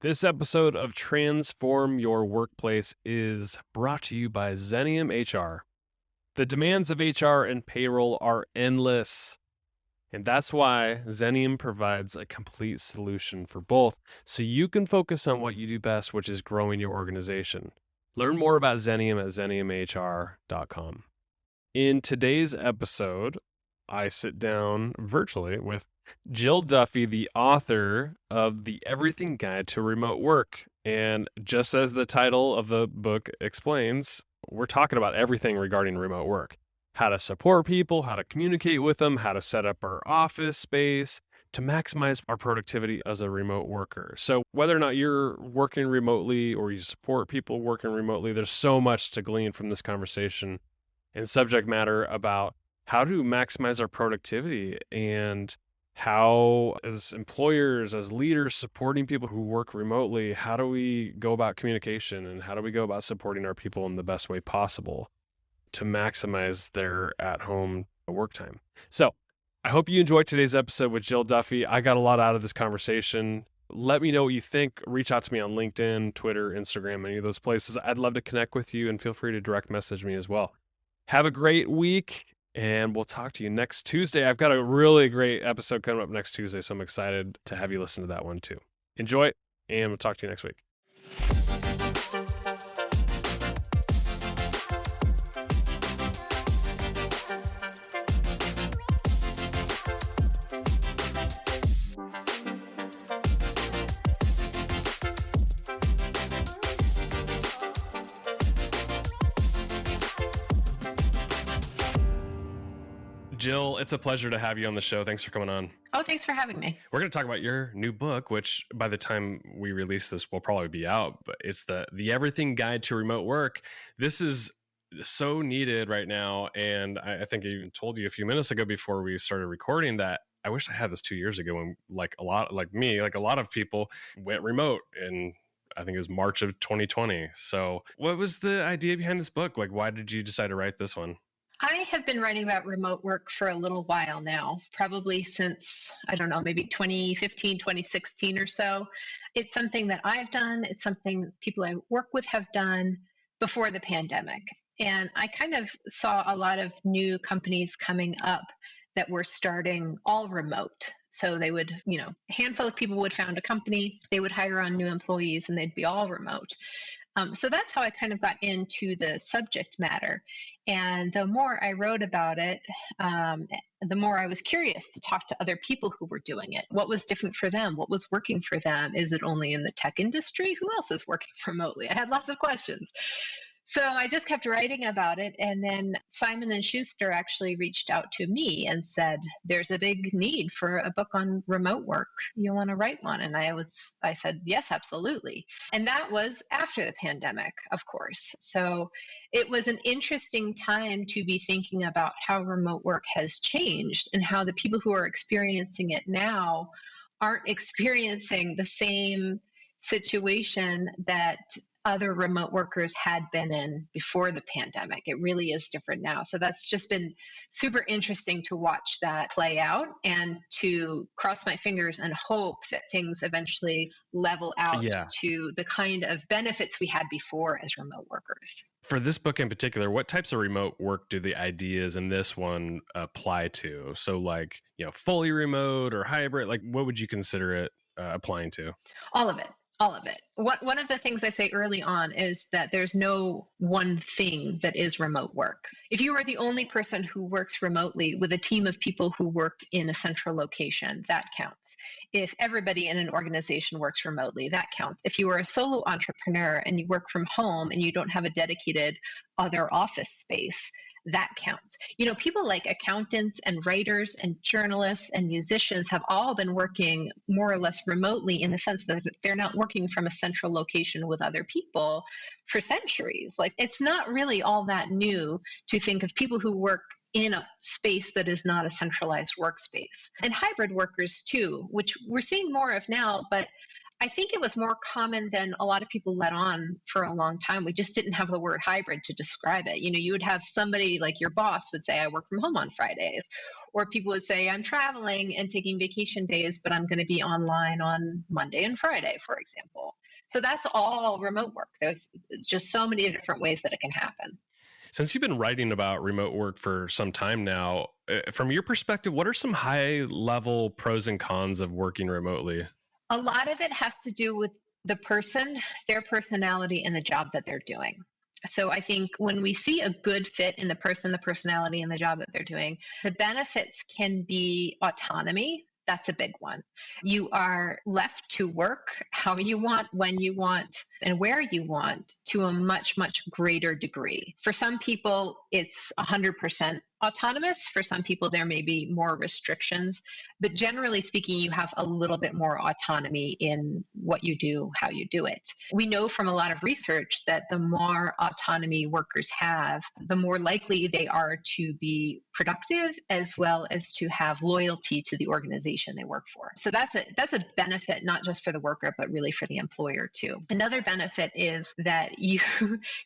This episode of Transform Your Workplace is brought to you by Xenium HR. The demands of HR and payroll are endless, and that's why Xenium provides a complete solution for both, so you can focus on what you do best, which is growing your organization. Learn more about Xenium at xeniumhr.com. In today's episode, I sit down virtually with Jill Duffy, the author of The Everything Guide to Remote Work. And just as the title of the book explains, we're talking about everything regarding remote work. How to support people, how to communicate with them, how to set up our office space to maximize our productivity as a remote worker. So whether or not you're working remotely or you support people working remotely, there's so much to glean from this conversation and subject matter about how to maximize our productivity and how, as employers, as leaders supporting people who work remotely, how do we go about communication and how do we go about supporting our people in the best way possible to maximize their at-home work time. So I hope you enjoyed today's episode with Jill Duffy. I got a lot out of this conversation. Let me know what you think. Reach out to me on LinkedIn, Twitter, Instagram, any of those places. I'd love to connect with you, and feel free to direct message me as well. Have a great week, and we'll talk to you next Tuesday. I've got a really great episode coming up next Tuesday, so I'm excited to have you listen to that one too. Enjoy, and we'll talk to you next week. Jill, it's a pleasure to have you on the show. Thanks for coming on. Oh, thanks for having me. We're going to talk about your new book, which by the time we release this will probably be out, but it's the Everything Guide to Remote Work. This is so needed right now. And I think I even told you a few minutes ago before we started recording that I wish I had this 2 years ago when a lot of people went remote, and I think it was March of 2020. So what was the idea behind this book? Like, why did you decide to write this one? I have been writing about remote work for a little while now, probably since, I don't know, maybe 2015, 2016 or so. It's something that I've done. It's something people I work with have done before the pandemic. And I kind of saw a lot of new companies coming up that were starting all remote. So they would, a handful of people would found a company, they would hire on new employees, and they'd be all remote. So that's how I kind of got into the subject matter. And the more I wrote about it, the more I was curious to talk to other people who were doing it. What was different for them? What was working for them? Is it only in the tech industry? Who else is working remotely? I had lots of questions. So I just kept writing about it, and then Simon & Schuster actually reached out to me and said, there's a big need for a book on remote work. You want to write one? And I said, yes, absolutely. And that was after the pandemic, of course. So it was an interesting time to be thinking about how remote work has changed and how the people who are experiencing it now aren't experiencing the same situation that other remote workers had been in before the pandemic. It really is different now. So that's just been super interesting to watch that play out and to cross my fingers and hope that things eventually level out to the kind of benefits we had before as remote workers. For this book in particular, what types of remote work do the ideas in this one apply to? So fully remote or hybrid, what would you consider it applying to? All of it. All of it. One of the things I say early on is that there's no one thing that is remote work. If you are the only person who works remotely with a team of people who work in a central location, that counts. If everybody in an organization works remotely, that counts. If you are a solo entrepreneur and you work from home and you don't have a dedicated other office space, that counts. People like accountants and writers and journalists and musicians have all been working more or less remotely in the sense that they're not working from a central location with other people for centuries. It's not really all that new to think of people who work in a space that is not a centralized workspace. And hybrid workers too, which we're seeing more of now, but I think it was more common than a lot of people let on for a long time. We just didn't have the word hybrid to describe it. You would have somebody like your boss would say, I work from home on Fridays. Or people would say, I'm traveling and taking vacation days, but I'm going to be online on Monday and Friday, for example. So that's all remote work. There's just so many different ways that it can happen. Since you've been writing about remote work for some time now, from your perspective, what are some high level pros and cons of working remotely? A lot of it has to do with the person, their personality, and the job that they're doing. So I think when we see a good fit in the person, the personality, and the job that they're doing, the benefits can be autonomy. That's a big one. You are left to work how you want, when you want, and where you want to a much, much greater degree. For some people, it's 100% autonomous. For some people, there may be more restrictions. But generally speaking, you have a little bit more autonomy in what you do, how you do it. We know from a lot of research that the more autonomy workers have, the more likely they are to be productive as well as to have loyalty to the organization they work for. So that's a benefit, not just for the worker, but really for the employer too. Another benefit is that you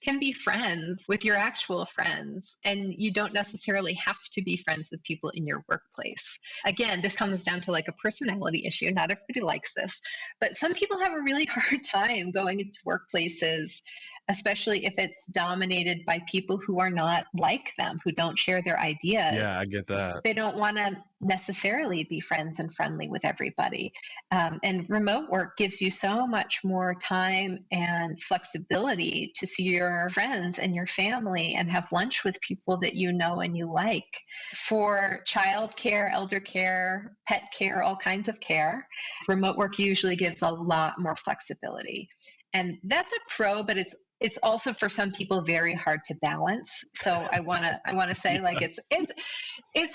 can be friends with your actual friends, and you don't necessarily have to be friends with people in your workplace. Again, this comes down to like a personality issue. Not everybody likes this, but some people have a really hard time going into workplaces, especially if it's dominated by people who are not like them, who don't share their ideas. Yeah, I get that. They don't want to necessarily be friends and friendly with everybody. And remote work gives you so much more time and flexibility to see your friends and your family and have lunch with people that you know and you like. For child care, elder care, pet care, all kinds of care, remote work usually gives a lot more flexibility. And that's a pro, but it's also for some people very hard to balance. So I wanna say like it's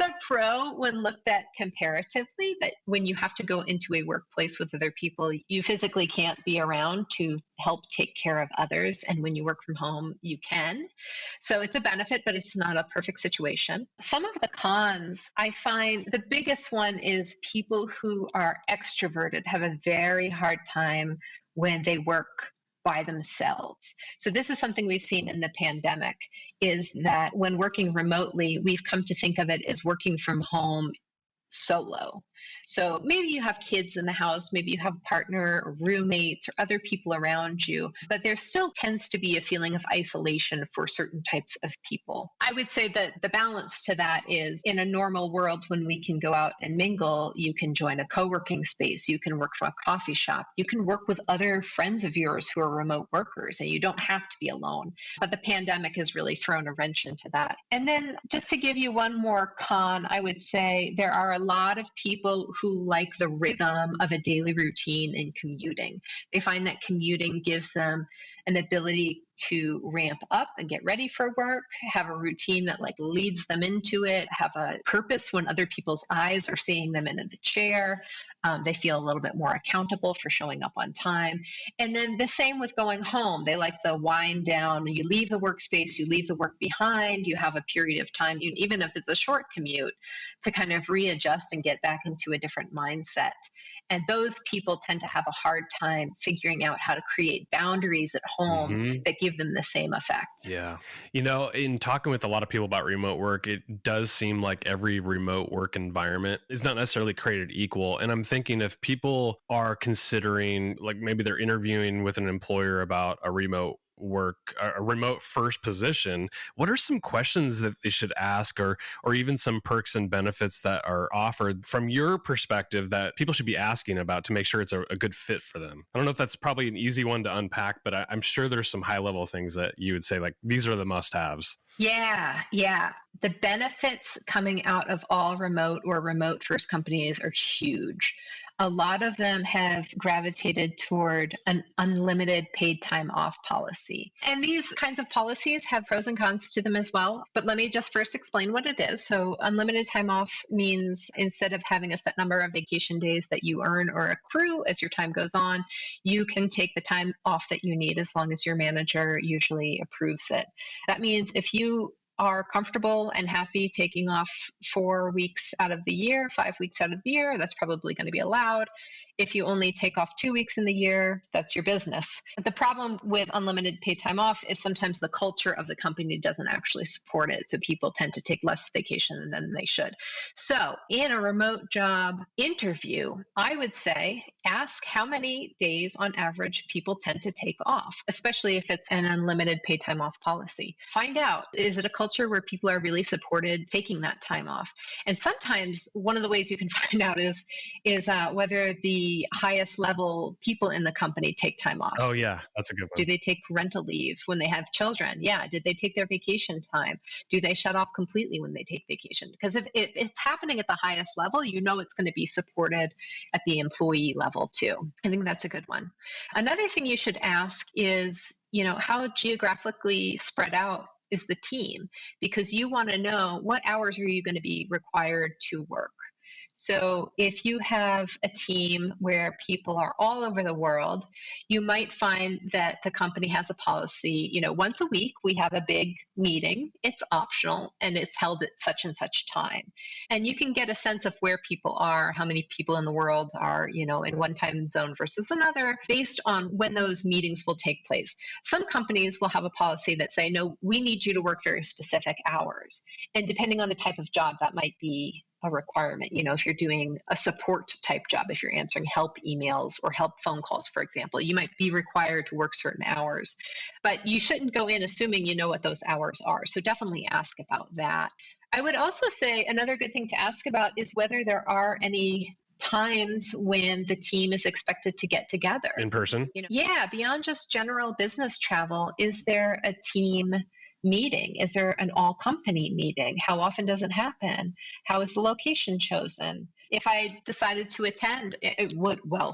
a pro when looked at comparatively, that when you have to go into a workplace with other people, you physically can't be around to help take care of others. And when you work from home, you can. So it's a benefit, but it's not a perfect situation. Some of the cons, I find the biggest one is people who are extroverted have a very hard time when they work by themselves. So this is something we've seen in the pandemic, is that when working remotely, we've come to think of it as working from home solo. So maybe you have kids in the house, maybe you have a partner or roommates or other people around you, but there still tends to be a feeling of isolation for certain types of people. I would say that the balance to that is, in a normal world when we can go out and mingle, you can join a co-working space, you can work from a coffee shop, you can work with other friends of yours who are remote workers, and you don't have to be alone. But the pandemic has really thrown a wrench into that. And then just to give you one more con, I would say there are a lot of people who like the rhythm of a daily routine in commuting. They find that commuting gives them an ability to ramp up and get ready for work, have a routine that like leads them into it, have a purpose when other people's eyes are seeing them in the chair. They feel a little bit more accountable for showing up on time. And then the same with going home. They like the wind down. You leave the workspace, you leave the work behind, you have a period of time, even if it's a short commute, to kind of readjust and get back into a different mindset. And those people tend to have a hard time figuring out how to create boundaries at home that give them the same effect. Yeah. In talking with a lot of people about remote work, it does seem like every remote work environment is not necessarily created equal. And I'm thinking if people are considering, like maybe they're interviewing with an employer about a remote first position, what are some questions that they should ask, or even some perks and benefits that are offered from your perspective that people should be asking about to make sure it's a good fit for them? I don't know if that's probably an easy one to unpack, but I'm sure there's some high level things that you would say, like, these are the must haves. Yeah. The benefits coming out of all remote or remote first companies are huge. A lot of them have gravitated toward an unlimited paid time off policy. And these kinds of policies have pros and cons to them as well. But let me just first explain what it is. So unlimited time off means instead of having a set number of vacation days that you earn or accrue as your time goes on, you can take the time off that you need as long as your manager usually approves it. That means if you are comfortable and happy taking off 4 weeks out of the year, 5 weeks out of the year, that's probably going to be allowed. If you only take off 2 weeks in the year, that's your business. The problem with unlimited paid time off is sometimes the culture of the company doesn't actually support it. So people tend to take less vacation than they should. So in a remote job interview, I would say ask how many days on average people tend to take off, especially if it's an unlimited paid time off policy. Find out, is it a culture where people are really supported taking that time off? And sometimes one of the ways you can find out is whether the highest level people in the company take time off. Oh, yeah, that's a good Do one. they take parental leave when they have children? Yeah. Did they take their vacation time? Do they shut off completely when they take vacation? Because if it's happening at the highest level, you know it's going to be supported at the employee level too. I think that's a good one. Another thing you should ask is, how geographically spread out is the team? Because you want to know what hours are you going to be required to work. So if you have a team where people are all over the world, you might find that the company has a policy, once a week we have a big meeting. It's optional and it's held at such and such time. And you can get a sense of where people are, how many people in the world are, in one time zone versus another, based on when those meetings will take place. Some companies will have a policy that say, no, we need you to work very specific hours. And depending on the type of job, that might be a requirement. If you're doing a support type job, if you're answering help emails or help phone calls, for example, you might be required to work certain hours, but you shouldn't go in assuming you know what those hours are. So definitely ask about that. I would also say another good thing to ask about is whether there are any times when the team is expected to get together In person? Yeah, beyond just general business travel, is there a team meeting? Is there an all company meeting? How often does it happen? How is the location chosen? If I decided to attend,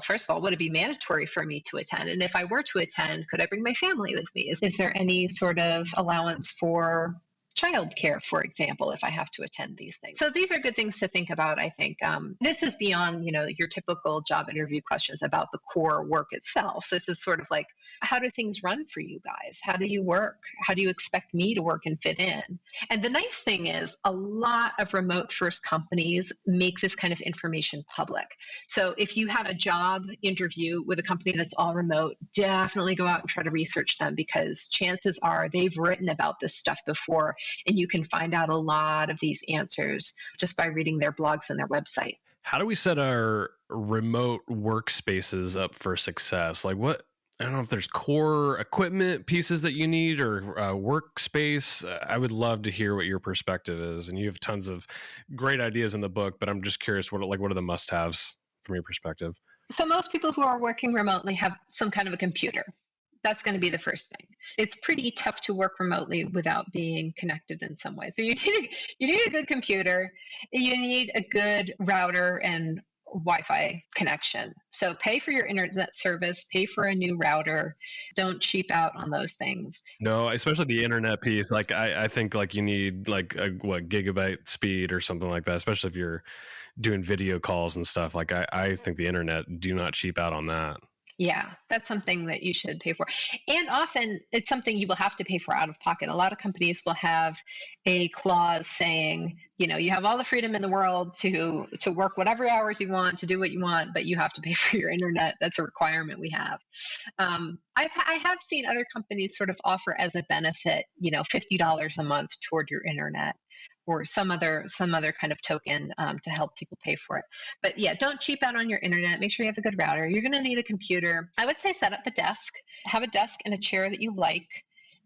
first of all, would it be mandatory for me to attend? And if I were to attend, could I bring my family with me? Is there any sort of allowance for childcare, for example, if I have to attend these things? So these are good things to think about, I think. This is beyond, your typical job interview questions about the core work itself. This is sort of like, how do things run for you guys? How do you work? How do you expect me to work and fit in? And the nice thing is a lot of remote first companies make this kind of information public. So if you have a job interview with a company that's all remote, definitely go out and try to research them, because chances are they've written about this stuff before, and you can find out a lot of these answers just by reading their blogs and their website. How do we set our remote workspaces up for success? Like I don't know if there's core equipment pieces that you need or workspace. I would love to hear what your perspective is. And you have tons of great ideas in the book, but I'm just curious, what are the must-haves from your perspective? So most people who are working remotely have some kind of a computer. That's going to be the first thing. It's pretty tough to work remotely without being connected in some way. So you need a good computer. You need a good router and Wi-Fi connection. So pay for your internet service, pay for a new router. Don't cheap out on those things. No, especially the internet piece. Like I think like you need like a gigabyte speed or something like that, especially if you're doing video calls and stuff. Like I think the internet, do not cheap out on that. Yeah, that's something that you should pay for. And often it's something you will have to pay for out of pocket. A lot of companies will have a clause saying, you have all the freedom in the world to work whatever hours you want, to do what you want, but you have to pay for your internet. That's a requirement we have. I have seen other companies sort of offer as a benefit, $50 a month toward your internet, or some other kind of token to help people pay for it. But yeah, don't cheap out on your internet. Make sure you have a good router. You're going to need a computer. I would say set up a desk. Have a desk and a chair that you like.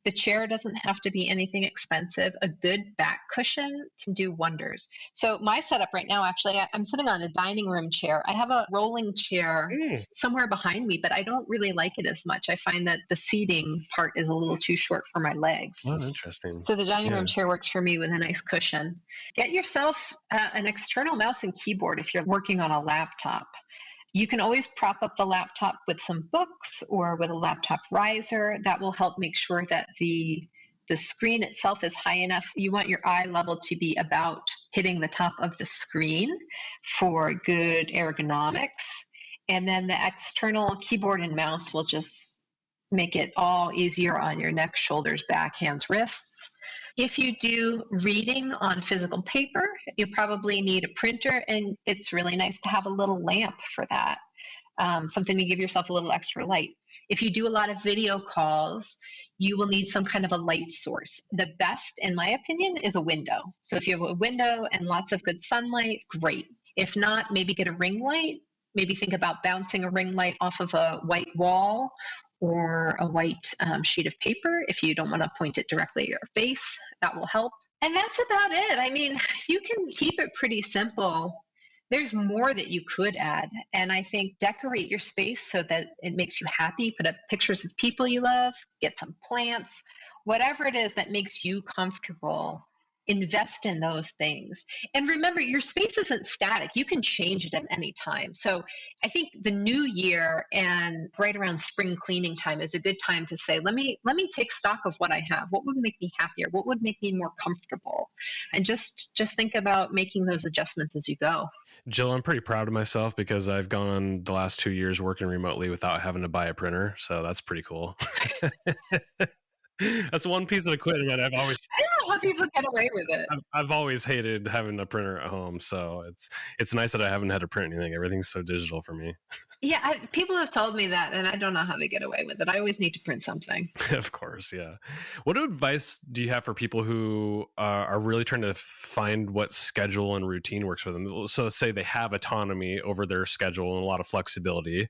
The chair doesn't have to be anything expensive. A good back cushion can do wonders. So my setup right now, actually, I'm sitting on a dining room chair. I have a rolling chair somewhere behind me, but I don't really like it as much. I find that the seating part is a little too short for my legs. Oh, interesting. So the dining room chair works for me with a nice cushion. Get yourself an external mouse and keyboard if you're working on a laptop. You can always prop up the laptop with some books or with a laptop riser. That will help make sure that the screen itself is high enough. You want your eye level to be about hitting the top of the screen for good ergonomics. And then the external keyboard and mouse will just make it all easier on your neck, shoulders, back, hands, wrists. If you do reading on physical paper, you probably need a printer, and it's really nice to have a little lamp for that, something to give yourself a little extra light. If you do a lot of video calls, you will need some kind of a light source. The best, in my opinion, is a window. So if you have a window and lots of good sunlight, great. If not, maybe get a ring light. Maybe think about bouncing a ring light off of a white wall or a white sheet of paper. If you don't want to point it directly at your face, that will help. And that's about it. I mean, you can keep it pretty simple. There's more that you could add. And I think decorate your space so that it makes you happy. Put up pictures of people you love, get some plants, whatever it is that makes you comfortable. Invest in those things. And remember, your space isn't static. You can change it at any time. So I think the new year and right around spring cleaning time is a good time to say, let me take stock of what I have. What would make me happier? What would make me more comfortable? And just think about making those adjustments as you go. Jill, I'm pretty proud of myself because I've gone the last 2 years working remotely without having to buy a printer. So that's pretty cool. That's one piece of equipment I've always. I don't know how people get away with it. I've always hated having a printer at home, so it's nice that I haven't had to print anything. Everything's so digital for me. Yeah, people have told me that, and I don't know how they get away with it. I always need to print something. Of course, yeah. What advice do you have for people who are really trying to find what schedule and routine works for them? So let's say they have autonomy over their schedule and a lot of flexibility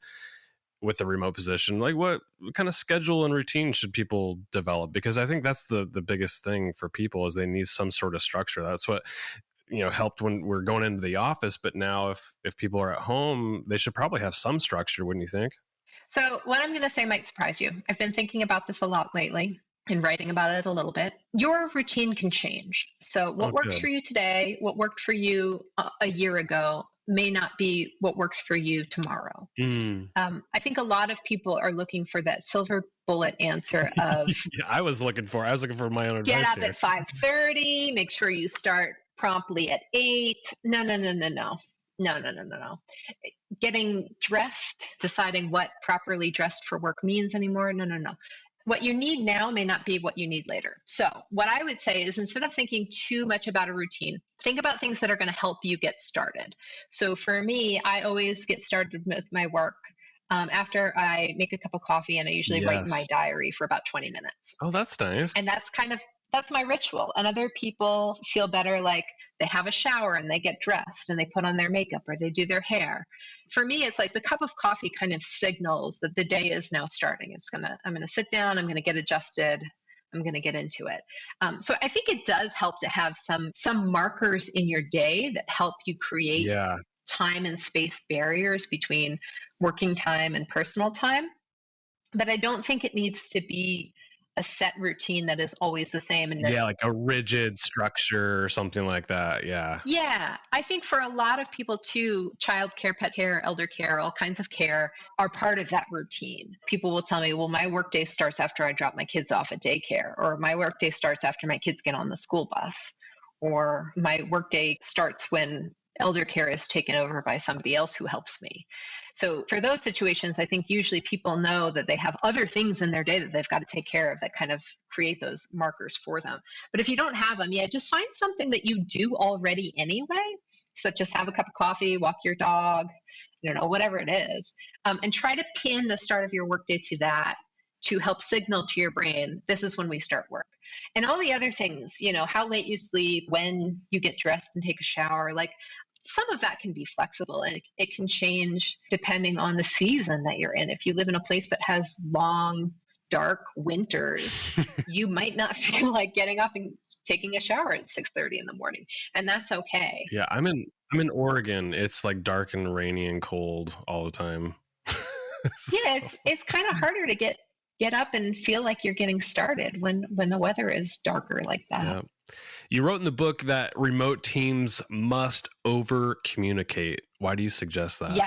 with the remote position. Like what kind of schedule and routine should people develop? Because I think that's the biggest thing for people is they need some sort of structure. That's what helped when we're going into the office, but now if people are at home, they should probably have some structure, wouldn't you think? So what I'm going to say might surprise you. I've been thinking about this a lot lately and writing about it a little bit. Your routine can change. So what works for you today, what worked for you a year ago, may not be what works for you tomorrow. I think a lot of people are looking for that silver bullet answer of yeah, I was looking for my own advice. Get up here. at 5:30, make sure you start promptly at 8. No. Getting dressed, deciding what properly dressed for work means anymore. No. What you need now may not be what you need later. So what I would say is instead of thinking too much about a routine, think about things that are going to help you get started. So for me, I always get started with my work after I make a cup of coffee, and I usually write in my diary for about 20 minutes. Oh, that's nice. And that's my ritual. And other people feel better like they have a shower and they get dressed and they put on their makeup or they do their hair. For me, it's like the cup of coffee kind of signals that the day is now starting. I'm going to sit down, I'm going to get adjusted, I'm going to get into it. So I think it does help to have some markers in your day that help you create time and space barriers between working time and personal time. But I don't think it needs to be a set routine that is always the same. And like a rigid structure or something like that. Yeah. I think for a lot of people too, childcare, pet care, elder care, all kinds of care are part of that routine. People will tell me, well, my workday starts after I drop my kids off at daycare, or my workday starts after my kids get on the school bus, or my workday starts when elder care is taken over by somebody else who helps me. So for those situations, I think usually people know that they have other things in their day that they've got to take care of that kind of create those markers for them. But if you don't have them yet, just find something that you do already anyway, such as have a cup of coffee, walk your dog, whatever it is, and try to pin the start of your workday to that, to help signal to your brain, this is when we start work. And all the other things, how late you sleep, when you get dressed and take a shower, like some of that can be flexible, and it can change depending on the season that you're in. If you live in a place that has long, dark winters, you might not feel like getting up and taking a shower at 6:30 in the morning, and that's okay. Yeah, I'm in Oregon. It's like dark and rainy and cold all the time. Yeah, it's kind of harder to get up and feel like you're getting started when the weather is darker like that. Yeah. You wrote in the book that remote teams must over communicate. Why do you suggest that?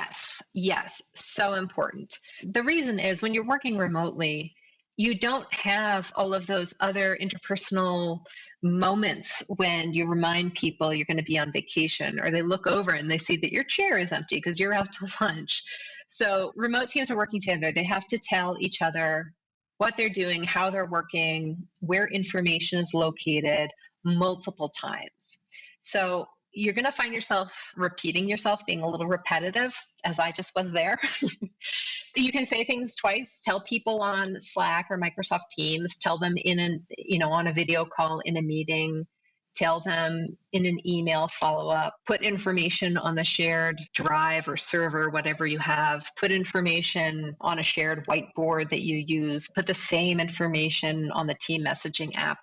Yes. So important. The reason is when you're working remotely, you don't have all of those other interpersonal moments when you remind people you're going to be on vacation, or they look over and they see that your chair is empty because you're out to lunch. So remote teams are working together. They have to tell each other what they're doing, how they're working, where information is located multiple times. So you're going to find yourself repeating yourself, being a little repetitive, as I just was there. You can say things twice. Tell people on Slack or Microsoft Teams. Tell them on a video call in a meeting. Tell them in an email follow-up. Put information on the shared drive or server, whatever you have. Put information on a shared whiteboard that you use. Put the same information on the team messaging app.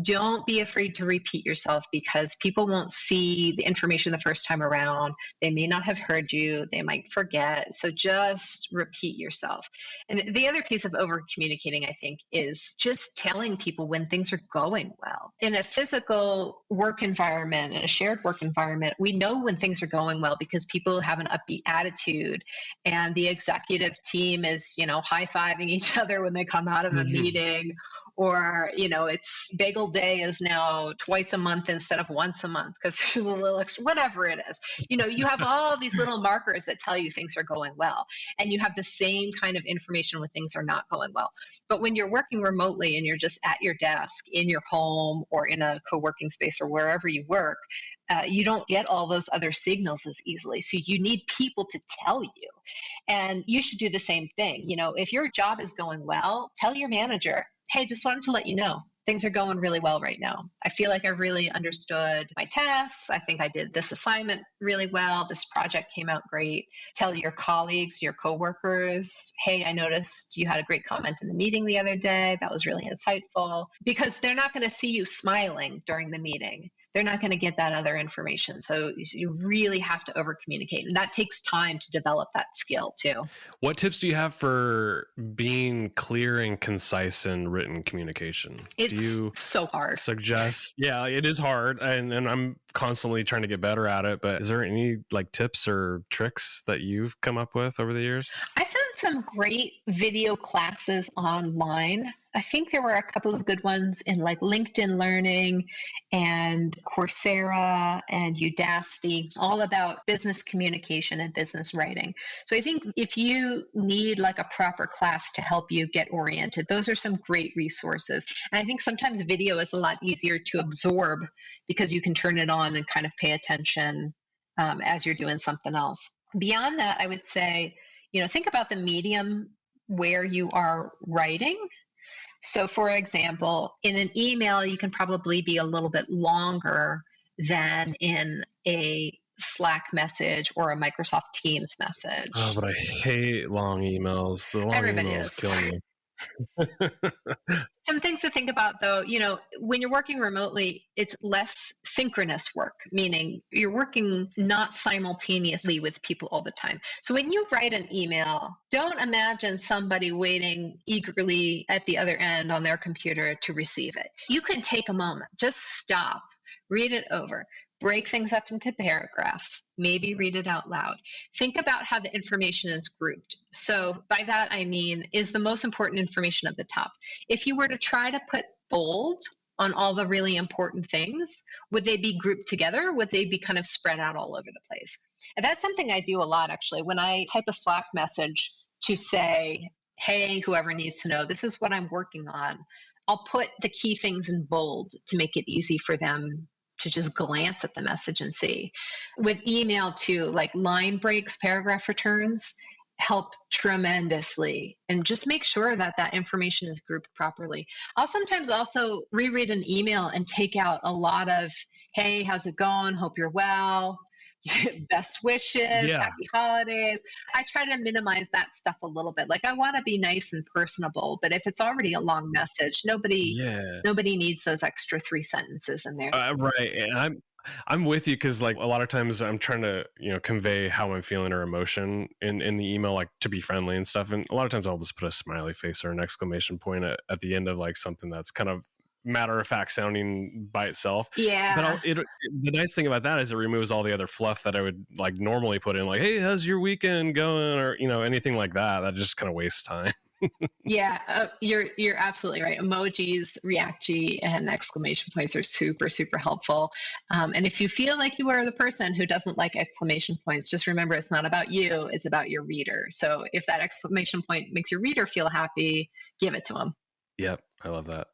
Don't be afraid to repeat yourself, because people won't see the information the first time around. They may not have heard you. They might forget. So just repeat yourself. And the other piece of over communicating, I think, is just telling people when things are going well. In a physical work environment, in a shared work environment, we know when things are going well because people have an upbeat attitude, and the executive team is, high-fiving each other when they come out of a meeting. Or, it's bagel day is now twice a month instead of once a month because there's a little extra, whatever it is. You have all these little markers that tell you things are going well. And you have the same kind of information when things are not going well. But when you're working remotely and you're just at your desk, in your home or in a co-working space or wherever you work, you don't get all those other signals as easily. So you need people to tell you. And you should do the same thing. If your job is going well, tell your manager, hey, just wanted to let you know things are going really well right now. I feel like I really understood my tasks. I think I did this assignment really well. This project came out great. Tell your colleagues, your coworkers, hey, I noticed you had a great comment in the meeting the other day. That was really insightful. Because they're not going to see you smiling during the meeting. They're not going to get that other information. So you really have to over communicate. And that takes time to develop that skill too. What tips do you have for being clear and concise in written communication? It's do you so hard. Suggest? Yeah, it is hard. And I'm constantly trying to get better at it. But is there any tips or tricks that you've come up with over the years? I found some great video classes online. I think there were a couple of good ones in LinkedIn Learning and Coursera and Udacity, all about business communication and business writing. So I think if you need a proper class to help you get oriented, those are some great resources. And I think sometimes video is a lot easier to absorb because you can turn it on and kind of pay attention as you're doing something else. Beyond that, I would say, think about the medium where you are writing. So, for example, in an email, you can probably be a little bit longer than in a Slack message or a Microsoft Teams message. Oh, but I hate long emails. The long Everybody emails is. kill me. Some things to think about, though, when you're working remotely, it's less synchronous work, meaning you're working not simultaneously with people all the time. So when you write an email, don't imagine somebody waiting eagerly at the other end on their computer to receive it. You can take a moment, just stop, read it over. Break things up into paragraphs, maybe read it out loud. Think about how the information is grouped. So by that, I mean, is the most important information at the top? If you were to try to put bold on all the really important things, would they be grouped together? Would they be kind of spread out all over the place? And that's something I do a lot, actually. When I type a Slack message to say, hey, whoever needs to know, this is what I'm working on, I'll put the key things in bold to make it easy for them to just glance at the message and see. With email too, line breaks, paragraph returns help tremendously. And just make sure that that information is grouped properly. I'll sometimes also reread an email and take out a lot of, hey, how's it going? Hope you're well. Best wishes, happy holidays. I try to minimize that stuff a little bit. I want to be nice and personable, but if it's already a long message, nobody needs those extra 3 sentences in there. Right. And I'm with you because a lot of times I'm trying to convey how I'm feeling or emotion in the email, to be friendly and stuff. And a lot of times I'll just put a smiley face or an exclamation point at the end of something that's kind of matter of fact sounding by itself. Yeah. But the nice thing about that is it removes all the other fluff that I would normally put in, hey, how's your weekend going, or anything like that. That just kind of wastes time. Yeah, you're absolutely right. Emojis, reactji, and exclamation points are super super helpful. And if you feel like you are the person who doesn't like exclamation points, just remember it's not about you; it's about your reader. So if that exclamation point makes your reader feel happy, give it to them. Yep, I love that.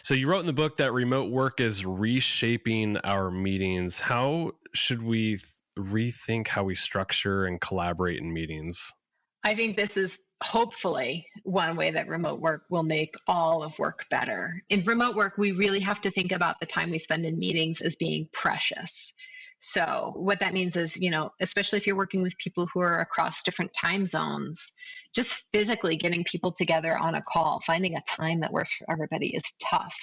So you wrote in the book that remote work is reshaping our meetings. How should we rethink how we structure and collaborate in meetings? I think this is hopefully one way that remote work will make all of work better. In remote work, we really have to think about the time we spend in meetings as being precious. So, what that means is, especially if you're working with people who are across different time zones, just physically getting people together on a call, finding a time that works for everybody is tough.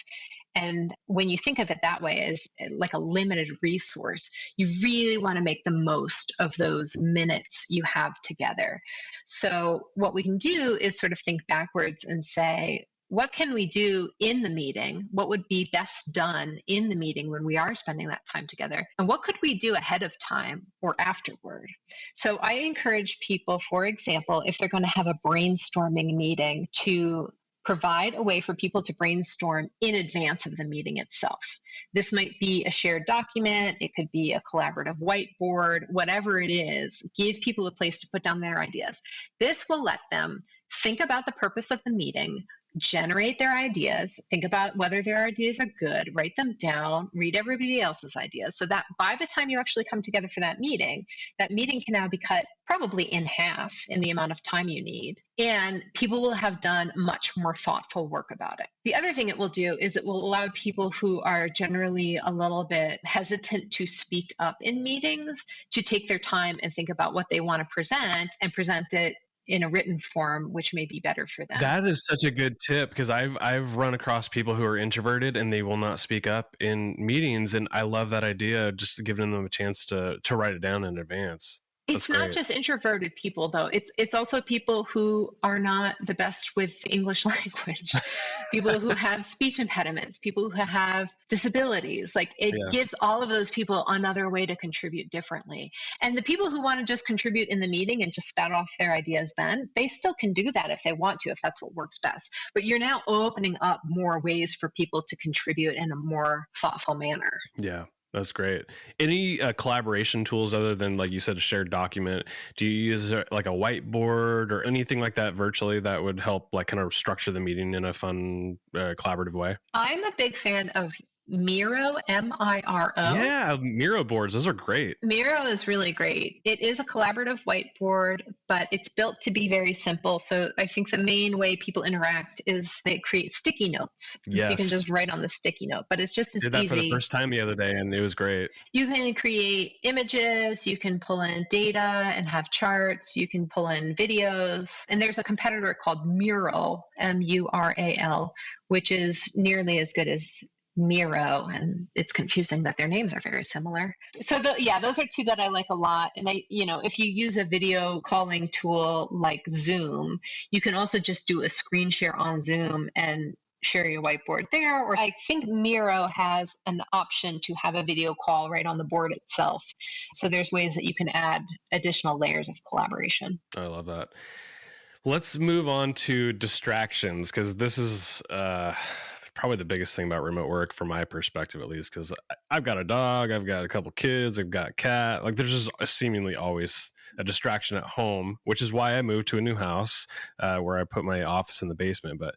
And when you think of it that way as like a limited resource, you really want to make the most of those minutes you have together. So, what we can do is sort of think backwards and say, what can we do in the meeting? What would be best done in the meeting when we are spending that time together? And what could we do ahead of time or afterward? So, I encourage people, for example, if they're going to have a brainstorming meeting, to provide a way for people to brainstorm in advance of the meeting itself. This might be a shared document, it could be a collaborative whiteboard, whatever it is. Give people a place to put down their ideas. This will let them think about the purpose of the meeting, generate their ideas, think about whether their ideas are good, write them down, read everybody else's ideas, so that by the time you actually come together for that meeting can now be cut probably in half in the amount of time you need. And people will have done much more thoughtful work about it. The other thing it will do is it will allow people who are generally a little bit hesitant to speak up in meetings to take their time and think about what they want to present and present it in a written form, which may be better for them. That is such a good tip, because I've run across people who are introverted and they will not speak up in meetings, and I love that idea, just giving them a chance to write it down in advance. That's It's not great. just introverted people, though. It's also people who are not the best with English language, people who have speech impediments, people who have disabilities. Like, it Yeah. gives all of those people another way to contribute differently. And the people who want to just contribute in the meeting and just spout off their ideas, then they still can do that if they want to, if that's what works best. But you're now opening up more ways for people to contribute in a more thoughtful manner. Yeah. That's great. Any collaboration tools other than, like you said, a shared document? Do you use like a whiteboard or anything like that virtually that would help, like, kind of structure the meeting in a fun, collaborative way? I'm a big fan of Miro, Miro. Yeah, Miro boards. Those are great. Miro is really great. It is a collaborative whiteboard, but it's built to be very simple. So I think the main way people interact is they create sticky notes. Yes. So you can just write on the sticky note, but it's just as Did that easy. for the first time the other day, and it was great. You can create images, you can pull in data and have charts, you can pull in videos. And there's a competitor called Mural, Mural, which is nearly as good as Miro, and it's confusing that their names are very similar. So those are two that I like a lot. And if you use a video calling tool like Zoom, you can also just do a screen share on Zoom and share your whiteboard there. Or I think Miro has an option to have a video call right on the board itself. So there's ways that you can add additional layers of collaboration. I love that. Let's move on to distractions, because this is probably the biggest thing about remote work from my perspective, at least, because I've got a dog, I've got a couple kids, I've got a cat. Like, there's just seemingly always a distraction at home, which is why I moved to a new house where I put my office in the basement. But,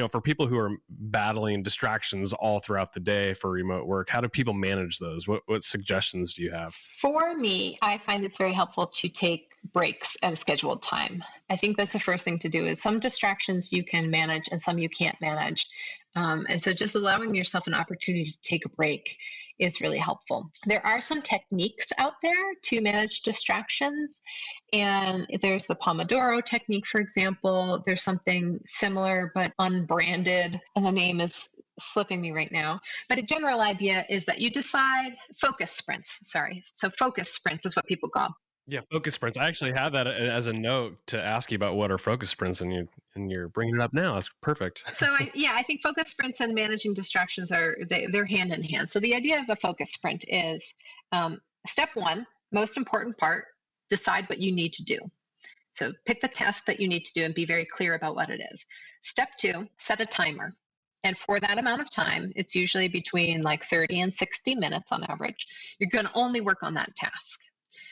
for people who are battling distractions all throughout the day for remote work, how do people manage those? What suggestions do you have? For me, I find it's very helpful to take breaks at a scheduled time. I think that's the first thing to do. Is some distractions you can manage and some you can't manage. And so just allowing yourself an opportunity to take a break is really helpful. There are some techniques out there to manage distractions. And there's the Pomodoro technique, for example. There's something similar but unbranded, and the name is slipping me right now. But a general idea is that you decide focus sprints. So focus sprints is what people call. Yeah, focus sprints. I actually have that as a note to ask you about what are focus sprints, and you're bringing it up now. That's perfect. So I think focus sprints and managing distractions they're hand in hand. So the idea of a focus sprint is step one, most important part, decide what you need to do. So pick the task that you need to do and be very clear about what it is. Step 2, set a timer. And for that amount of time, it's usually between like 30 and 60 minutes on average, you're going to only work on that task.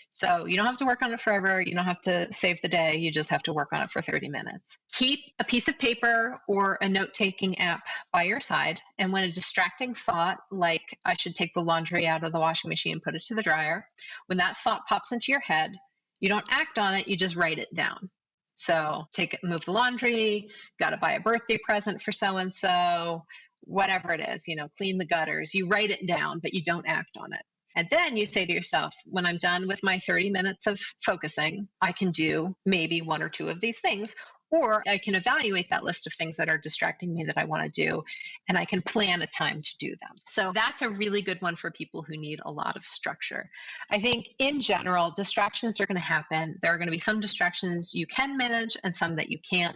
So you don't have to work on it forever. You don't have to save the day. You just have to work on it for 30 minutes. Keep a piece of paper or a note-taking app by your side. And when a distracting thought, like I should take the laundry out of the washing machine and put it to the dryer, when that thought pops into your head, you don't act on it, you just write it down. So move the laundry, got to buy a birthday present for so-and-so, whatever it is, clean the gutters. You write it down, but you don't act on it. And then you say to yourself, when I'm done with my 30 minutes of focusing, I can do maybe one or two of these things, or I can evaluate that list of things that are distracting me that I want to do, and I can plan a time to do them. So that's a really good one for people who need a lot of structure. I think in general, distractions are going to happen. There are going to be some distractions you can manage and some that you can't.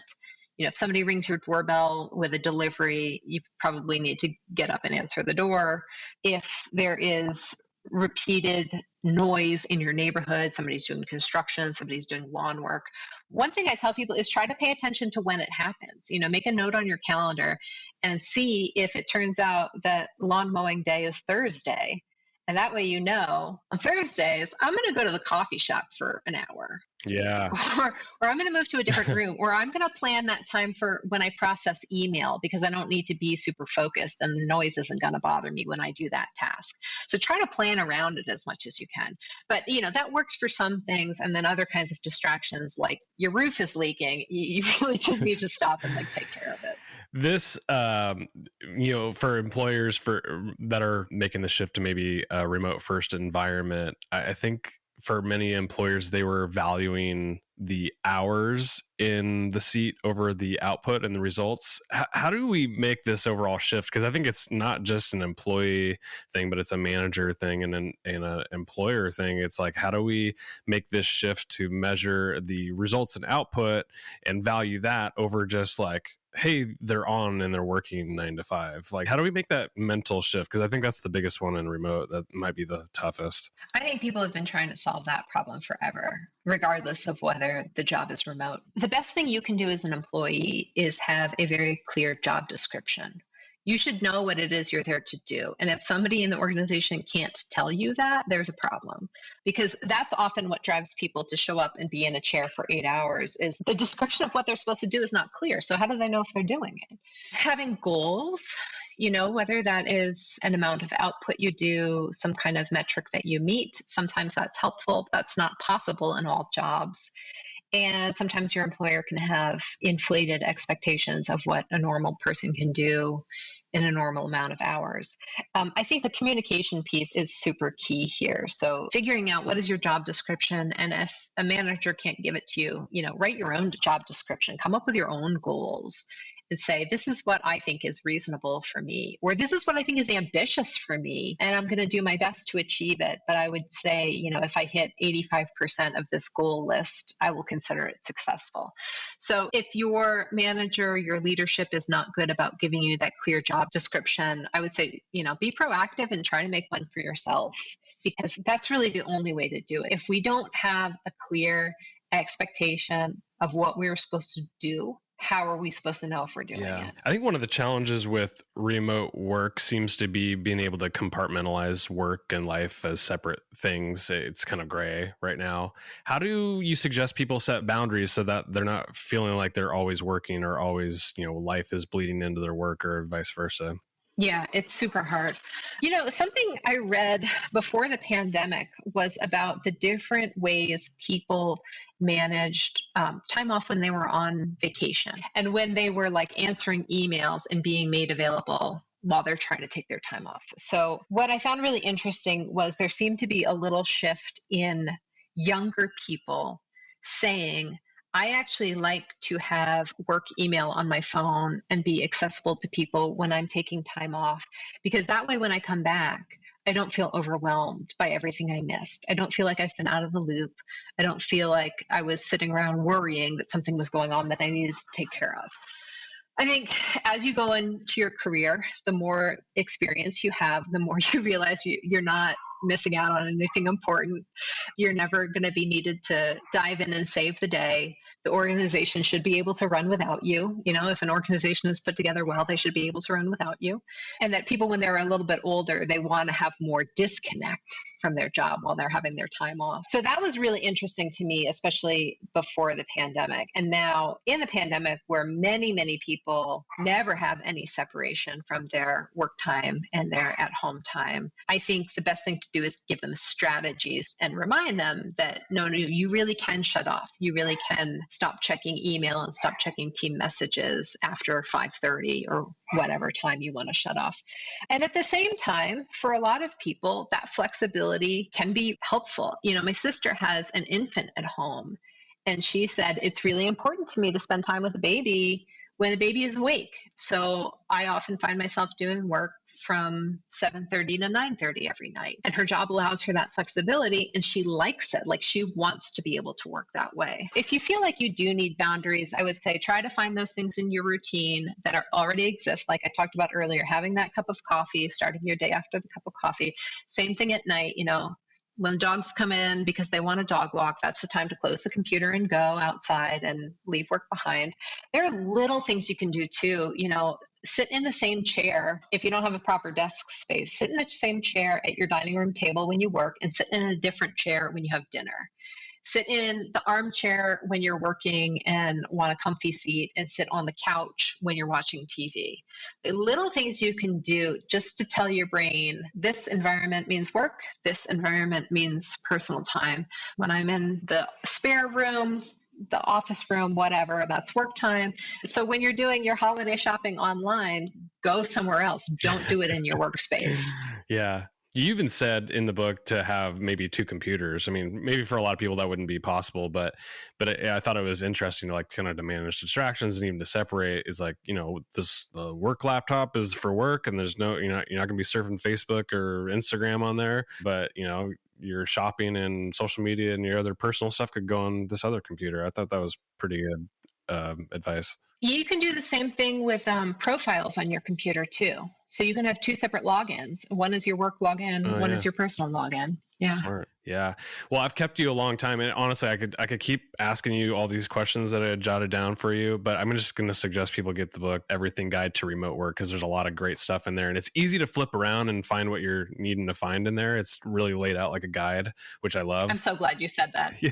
If somebody rings your doorbell with a delivery, you probably need to get up and answer the door. If there is repeated noise in your neighborhood, somebody's doing construction, somebody's doing lawn work, one thing I tell people is try to pay attention to when it happens. Make a note on your calendar and see if it turns out that lawn mowing day is Thursday. And that way, on Thursdays, I'm going to go to the coffee shop for an hour. Yeah. Or I'm going to move to a different room, or I'm going to plan that time for when I process email because I don't need to be super focused and the noise isn't going to bother me when I do that task. So try to plan around it as much as you can. But, that works for some things. And then other kinds of distractions, like your roof is leaking, you really just need to stop and take care of it. This, for employers that are making the shift to maybe a remote first environment, I think for many employers, they were valuing the hours in the seat over the output and the results. How do we make this overall shift? Because I think it's not just an employee thing, but it's a manager thing and an employer thing. It's like, how do we make this shift to measure the results and output and value that over just like, hey, they're on and they're working 9 to 5. Like, how do we make that mental shift? Because I think that's the biggest one in remote. That might be the toughest. I think people have been trying to solve that problem forever, regardless of whether the job is remote. The best thing you can do as an employee is have a very clear job description. You should know what it is you're there to do. And if somebody in the organization can't tell you that, there's a problem. Because that's often what drives people to show up and be in a chair for 8 hours is the description of what they're supposed to do is not clear. So how do they know if they're doing it? Having goals, whether that is an amount of output you do, some kind of metric that you meet, sometimes that's helpful. That's not possible in all jobs. And sometimes your employer can have inflated expectations of what a normal person can do in a normal amount of hours. I think the communication piece is super key here. So figuring out what is your job description, and if a manager can't give it to you, write your own job description, come up with your own goals and say, this is what I think is reasonable for me, or this is what I think is ambitious for me, and I'm going to do my best to achieve it. But I would say, if I hit 85% of this goal list, I will consider it successful. So if your manager, your leadership is not good about giving you that clear job description, I would say, be proactive and try to make one for yourself, because that's really the only way to do it. If we don't have a clear expectation of what we're supposed to do, how are we supposed to know if we're doing it? I think one of the challenges with remote work seems to be being able to compartmentalize work and life as separate things. It's kind of gray right now. How do you suggest people set boundaries so that they're not feeling like they're always working or always, life is bleeding into their work or vice versa? Yeah, it's super hard. Something I read before the pandemic was about the different ways people managed time off when they were on vacation and when they were answering emails and being made available while they're trying to take their time off. So what I found really interesting was there seemed to be a little shift in younger people saying, I actually like to have work email on my phone and be accessible to people when I'm taking time off, because that way when I come back, I don't feel overwhelmed by everything I missed. I don't feel like I've been out of the loop. I don't feel like I was sitting around worrying that something was going on that I needed to take care of. I think as you go into your career, the more experience you have, the more you realize you're not missing out on anything important. You're never going to be needed to dive in and save the day. The organization should be able to run without you. You know, if an organization is put together well, they should be able to run without you. And that people, when they're a little bit older, they want to have more disconnect from their job while they're having their time off. So that was really interesting to me, especially before the pandemic. And now in the pandemic, where many, many people never have any separation from their work time and their at home time, I think the best thing to do is give them strategies and remind them that no, you really can shut off. You really can stop checking email and stop checking team messages after 5:30 or whatever time you want to shut off. And at the same time, for a lot of people, that flexibility can be helpful. You know, my sister has an infant at home, and she said, it's really important to me to spend time with the baby when the baby is awake. So I often find myself doing work from 7:30 to 9:30 every night. And her job allows her that flexibility, and she likes it. Like, she wants to be able to work that way. If you feel like you do need boundaries, I would say try to find those things in your routine that already exist. Like I talked about earlier, having that cup of coffee, starting your day after the cup of coffee. Same thing at night, you know, when dogs come in because they want a dog walk, that's the time to close the computer and go outside and leave work behind. There are little things you can do too. You know, sit in the same chair. If you don't have a proper desk space, sit in the same chair at your dining room table when you work, and sit in a different chair when you have dinner. Sit in the armchair when you're working and want a comfy seat, and sit on the couch when you're watching TV. The little things you can do just to tell your brain, this environment means work, this environment means personal time. When I'm in the spare room, the office room, whatever, that's work time. So when you're doing your holiday shopping online, go somewhere else. Don't do it in your workspace. Yeah. You even said in the book to have maybe two computers. I mean, maybe for a lot of people that wouldn't be possible, but I thought it was interesting to like kind of to manage distractions and even to separate is like, you know, the work laptop is for work, and there's no, you're not going to be surfing Facebook or Instagram on there, but you know, your shopping and social media and your other personal stuff could go on this other computer. I thought that was pretty good advice. You can do the same thing with profiles on your computer too. So you can have two separate logins. One is your work login, one Yeah. is your personal login. Yeah. Smart. Yeah. Well, I've kept you a long time, and honestly, I could keep asking you all these questions that I had jotted down for you, but I'm just going to suggest people get the book Everything Guide to Remote Work, because there's a lot of great stuff in there, and it's easy to flip around and find what you're needing to find in there. It's really laid out like a guide, which I love. I'm so glad you said that. Yeah.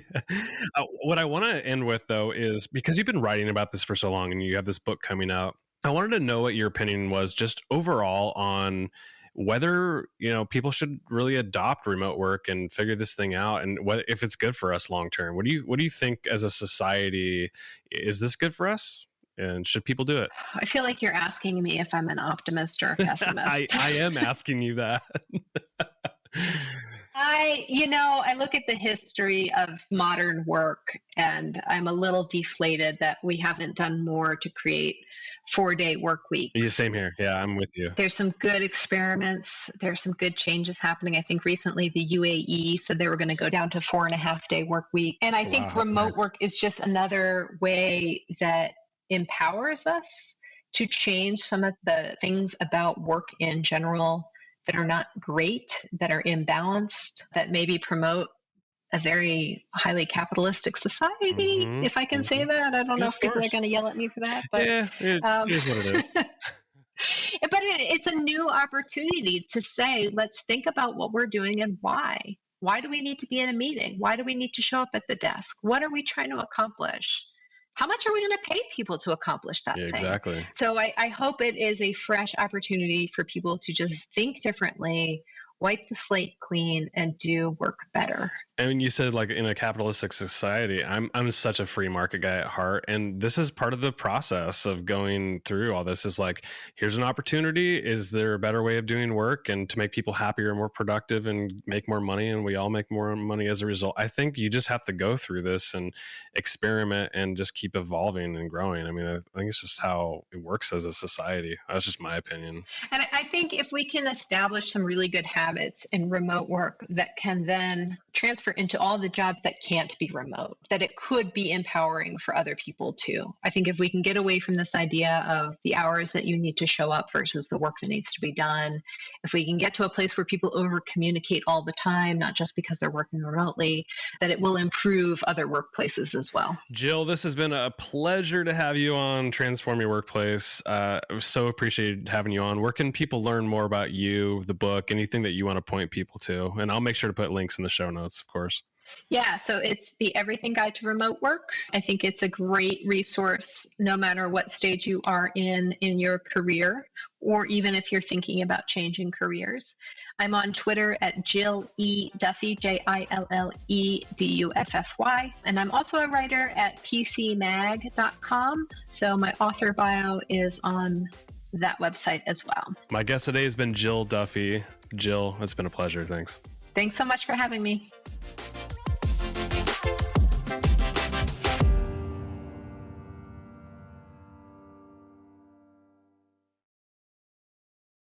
What I want to end with though is, because you've been writing about this for so long and you have this book coming out, I wanted to know what your opinion was just overall on whether, you know, people should really adopt remote work and figure this thing out, and what if it's good for us long term. What do you think as a society? Is this good for us? And should people do it? I feel like you're asking me if I'm an optimist or a pessimist. I am asking you that. I look at the history of modern work, and I'm a little deflated that we haven't done more to create 4-day work weeks. Yeah, same here. Yeah, I'm with you. There's some good experiments. There's some good changes happening. I think recently the UAE said they were going to go down to 4.5-day work week. And I think remote work is just another way that empowers us to change some of the things about work in general that are not great, that are imbalanced, that maybe promote a very highly capitalistic society, if I can say that. I don't know if people are going to yell at me for that, but yeah, it is what it is. But it's a new opportunity to say, let's think about what we're doing and why. Why do we need to be in a meeting? Why do we need to show up at the desk? What are we trying to accomplish? How much are we going to pay people to accomplish that thing? Exactly. So I hope it is a fresh opportunity for people to just think differently, wipe the slate clean, and do work better. I mean, you said like in a capitalistic society, I'm such a free market guy at heart. And this is part of the process of going through all this is like, here's an opportunity. Is there a better way of doing work and to make people happier, more productive, and make more money? And we all make more money as a result. I think you just have to go through this and experiment and just keep evolving and growing. I mean, I think it's just how it works as a society. That's just my opinion. And I think if we can establish some really good habits in remote work that can then transfer into all the jobs that can't be remote, that it could be empowering for other people too. I think if we can get away from this idea of the hours that you need to show up versus the work that needs to be done, if we can get to a place where people over communicate all the time, not just because they're working remotely, that it will improve other workplaces as well. Jill, this has been a pleasure to have you on Transform Your Workplace. I so appreciated having you on. Where can people learn more about you, the book, anything that you want to point people to? And I'll make sure to put links in the show notes, of course. Yeah, so it's the Everything Guide to Remote Work. I think it's a great resource no matter what stage you are in your career, or even if you're thinking about changing careers. I'm on Twitter at Jill E. Duffy, JILLEDUFFY. And I'm also a writer at PCMag.com. So my author bio is on that website as well. My guest today has been Jill Duffy. Jill, it's been a pleasure. Thanks. Thanks so much for having me.